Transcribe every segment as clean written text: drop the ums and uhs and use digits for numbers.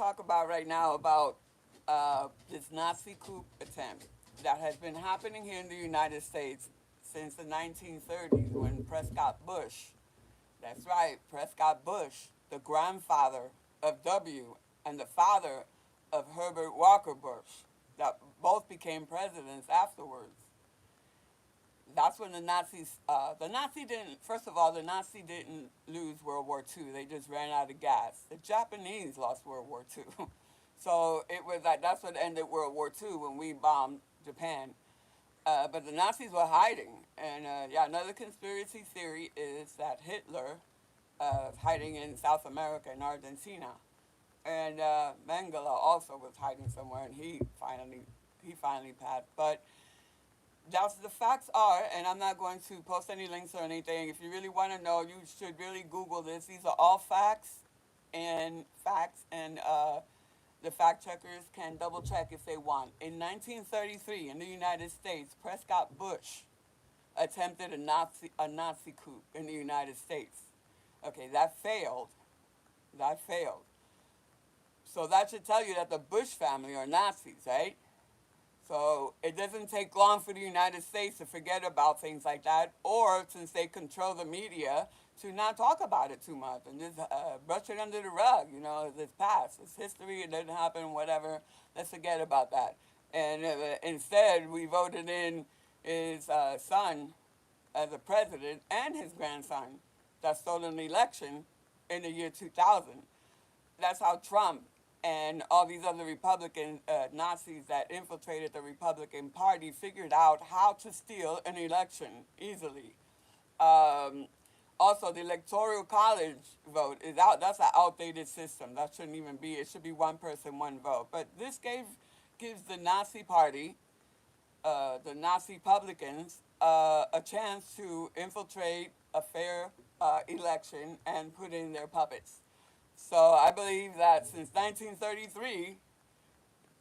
talk about right now about this Nazi coup attempt that has been happening here in the United States since the 1930s when Prescott Bush, that's right, Prescott Bush, the grandfather of W and the father of Herbert Walker Bush, that both became presidents afterwards. That's when the Nazi didn't, first of all, the Nazi didn't lose World War II. They just ran out of gas. The Japanese lost World War II. So it was like, that's what ended World War II when we bombed Japan. But the Nazis were hiding. And yeah, another conspiracy theory is that Hitler is hiding in South America, in Argentina. And Mengele also was hiding somewhere, and he finally passed. But that's the facts are, and I'm not going to post any links or anything. If you really want to know, you should really Google this. These are all facts, and the fact checkers can double check if they want. In 1933, in the United States, Prescott Bush attempted a Nazi coup in the United States. Okay, that failed. That failed. So that should tell you that the Bush family are Nazis, right? So it doesn't take long for the United States to forget about things like that, or since they control the media, to not talk about it too much and just brush it under the rug. You know, it's past, it's history, it didn't happen, whatever. Let's forget about that. And instead, we voted in his son as a president and his grandson that stole an election in the year 2000. That's how Trump and all these other Republican Nazis that infiltrated the Republican Party figured out how to steal an election easily. Um, Also, the Electoral College vote is out. That's an outdated system. That shouldn't even be. It should be one person, one vote. But this gives the Nazi Party, the Nazi Republicans, a chance to infiltrate a fair election and put in their puppets. So I believe that since 1933,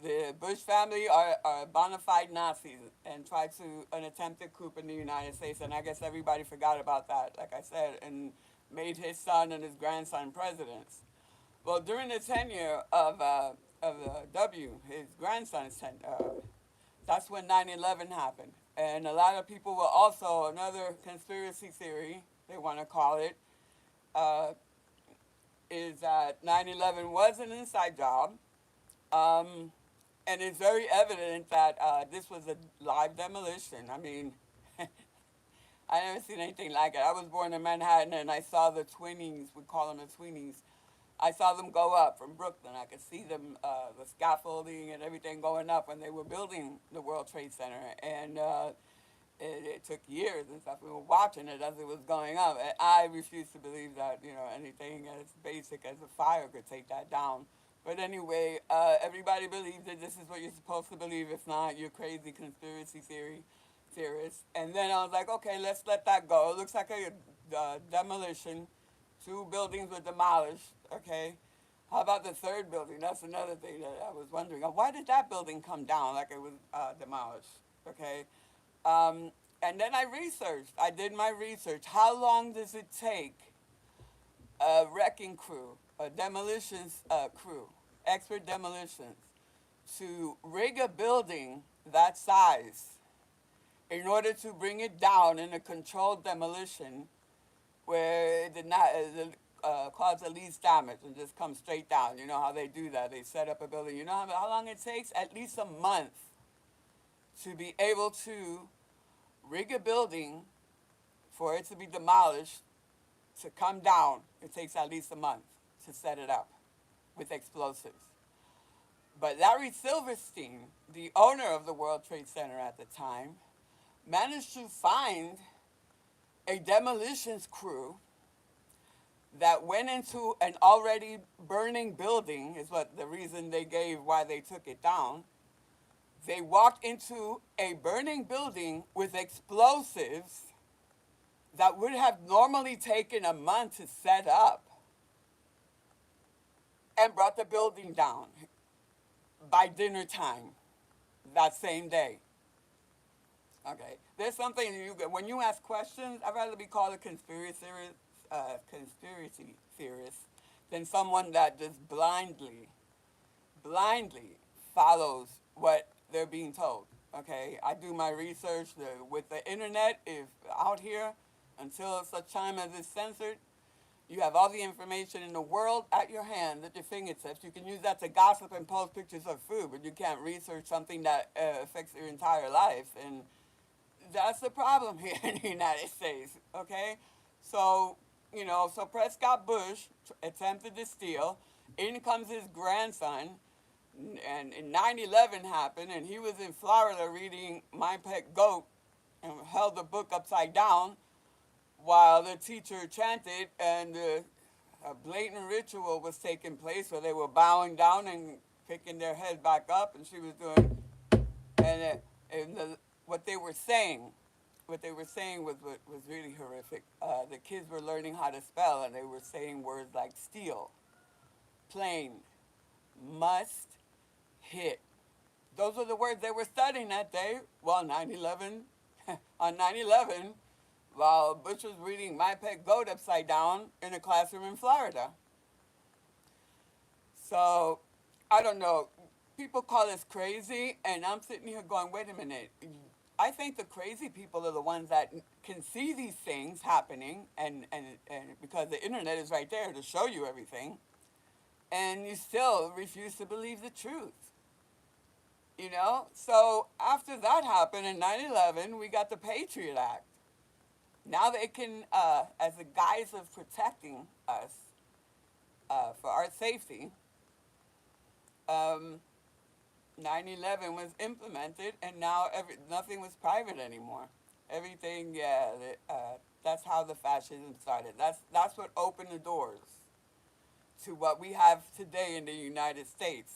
the Bush family are bona fide Nazis and tried to an attempted coup in the United States, and I guess everybody forgot about that, like I said, and made his son and his grandson presidents. Well, during the tenure of W, his grandson's that's when 9/11 happened, and a lot of people were also another conspiracy theory they want to call it. Uh, is that 9/11 was an inside job. Um, and it's very evident that this was a live demolition. I mean, I never seen anything like it. I was born in Manhattan, and I saw the twinnies. We call them the twinnies. I saw them go up from Brooklyn. I could see them, the scaffolding and everything going up when they were building the World Trade Center. And it took years and stuff. We were watching it as it was going up. And I refuse to believe that, anything as basic as a fire could take that down. But anyway, everybody believes that this is what you're supposed to believe. If not, you're crazy conspiracy theorist. And then I was like, okay, let's let that go. It looks like a demolition. Two buildings were demolished. Okay. How about the third building? That's another thing that I was wondering. Why did that building come down like it was demolished? Okay. And then I researched. I did my research. How long does it take a wrecking crew, a demolitions crew, expert demolitions, to rig a building that size in order to bring it down in a controlled demolition where it did not cause the least damage and just come straight down? You know how they do that. They set up a building. You know how long it takes? At least a month to be able to rig a building for it to be demolished, to come down. It takes at least a month to set it up with explosives. But Larry Silverstein, the owner of the World Trade Center at the time, managed to find a demolitions crew that went into an already burning building, is what the reason they gave why they took it down. They walked into a burning building with explosives that would have normally taken a month to set up and brought the building down by dinner time that same day. Okay, there's something when you ask questions, I'd rather be called a conspiracy theorist than someone that just blindly blindly follows what they're being told. Okay, I do my research with the internet. If out here, until such time as it's censored, you have all the information in the world at your hand, at your fingertips. You can use that to gossip and post pictures of food, but you can't research something that affects your entire life. And that's the problem here in the United States. Okay, so so Prescott Bush attempted to steal. In comes his grandson, and 9/11 happened, and he was in Florida reading My Pet Goat and held the book upside down while the teacher chanted, and a blatant ritual was taking place where they were bowing down and picking their head back up, and she was doing, and what they were saying, was really horrific. The kids were learning how to spell, and they were saying words like steal, plane, must, hit. Those were the words they were studying that day. Well, 9/11, on 9/11, while Bush was reading My Pet Goat upside down in a classroom in Florida. So, I don't know. People call us crazy, and I'm sitting here going, wait a minute. I think the crazy people are the ones that can see these things happening, and because the internet is right there to show you everything, and you still refuse to believe the truth. So after that happened in 9/11, we got the Patriot Act. Now they can, as a guise of protecting us for our safety, 9/11 was implemented, and now nothing was private anymore. Everything, yeah, that's how the fascism started. That's what opened the doors to what we have today in the United States.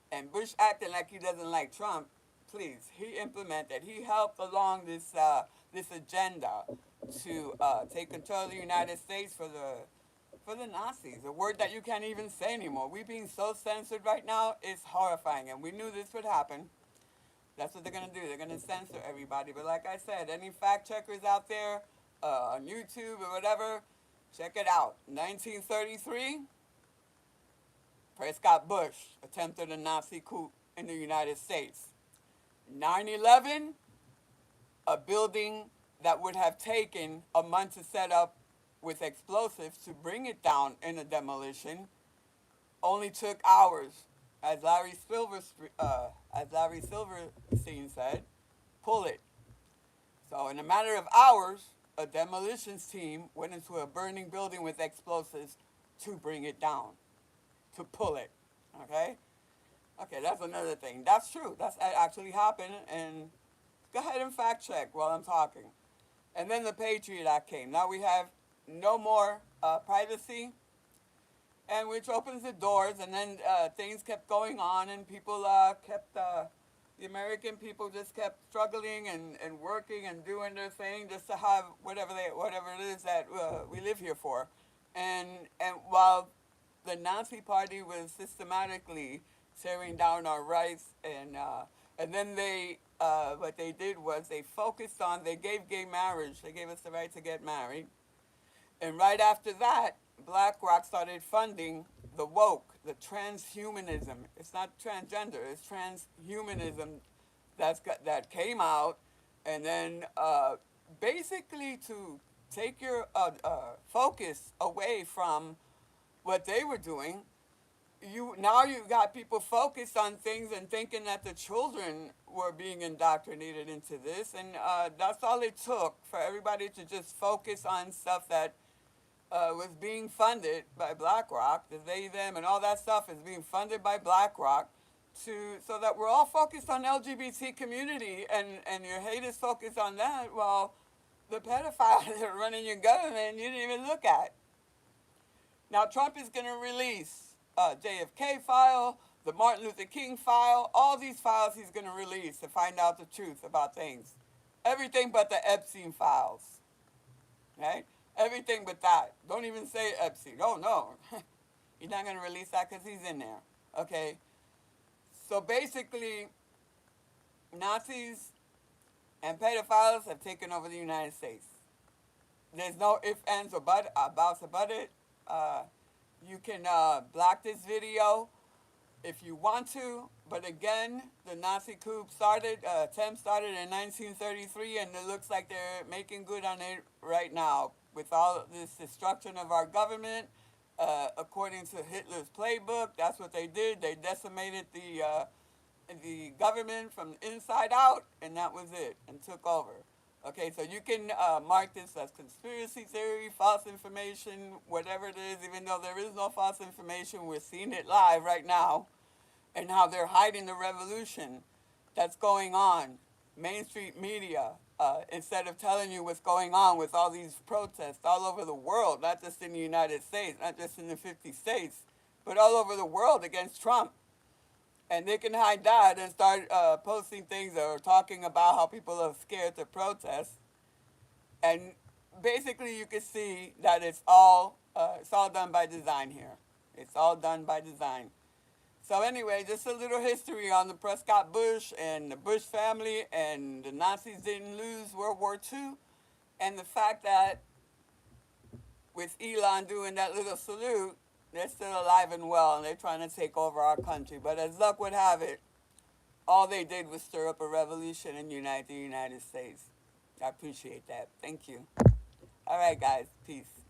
And Bush acting like he doesn't like Trump, please, he implemented, he helped along this agenda to take control of the United States for the Nazis, a word that you can't even say anymore. We being so censored right now is horrifying, and we knew this would happen. That's what they're going to do. They're going to censor everybody. But like I said, any fact checkers out there on YouTube or whatever, check it out. 1933, Prescott Bush attempted a Nazi coup in the United States. 9/11, a building that would have taken a month to set up with explosives to bring it down in a demolition only took hours. As Larry Silverstein said, pull it. So in a matter of hours, a demolitions team went into a burning building with explosives to bring it down, to pull it. Okay? Okay, that's another thing. That's true. That actually happened, and go ahead and fact check while I'm talking. And then the Patriot Act came. Now we have no more privacy, and which opens the doors, and then things kept going on, and people the American people just kept struggling and working and doing their thing just to have whatever it is that we live here for. And while the Nazi Party was systematically tearing down our rights, and then they what they did was they gave gay marriage. They gave us the right to get married. And right after that, BlackRock started funding the woke, the transhumanism. It's not transgender, it's transhumanism that came out. And then basically to take your focus away from what they were doing, now you've got people focused on things and thinking that the children were being indoctrinated into this. And that's all it took for everybody to just focus on stuff that was being funded by BlackRock. The they, them, and all that stuff is being funded by BlackRock so that we're all focused on LGBT community, and your hate is focused on that, while the pedophiles that are running your government you didn't even look at. Now Trump is going to release JFK file, the Martin Luther King file, all these files he's going to release to find out the truth about things. Everything but the Epstein files. Right? Everything but that. Don't even say Epstein. Oh, no. He's not going to release that because he's in there. Okay? So basically, Nazis and pedophiles have taken over the United States. There's no ifs, ands, or buts about it. You can block this video if you want to. But again, the Nazi coup attempt started in 1933, and it looks like they're making good on it right now with all this destruction of our government. According to Hitler's playbook, that's what they did. They decimated the government from the inside out, and that was it, and took over. Okay, so you can mark this as conspiracy theory, false information, whatever it is, even though there is no false information. We're seeing it live right now, and how they're hiding the revolution that's going on. Main Street media, instead of telling you what's going on with all these protests all over the world, not just in the United States, not just in the 50 states, but all over the world against Trump. And they can hide that and start posting things or talking about how people are scared to protest. And basically, you can see that it's all done by design here. It's all done by design. So anyway, just a little history on the Prescott Bush and the Bush family, and the Nazis didn't lose World War II, and the fact that with Elon doing that little salute, they're still alive and well, and they're trying to take over our country. But as luck would have it, all they did was stir up a revolution and unite the United States. I appreciate that. Thank you. All right, guys. Peace.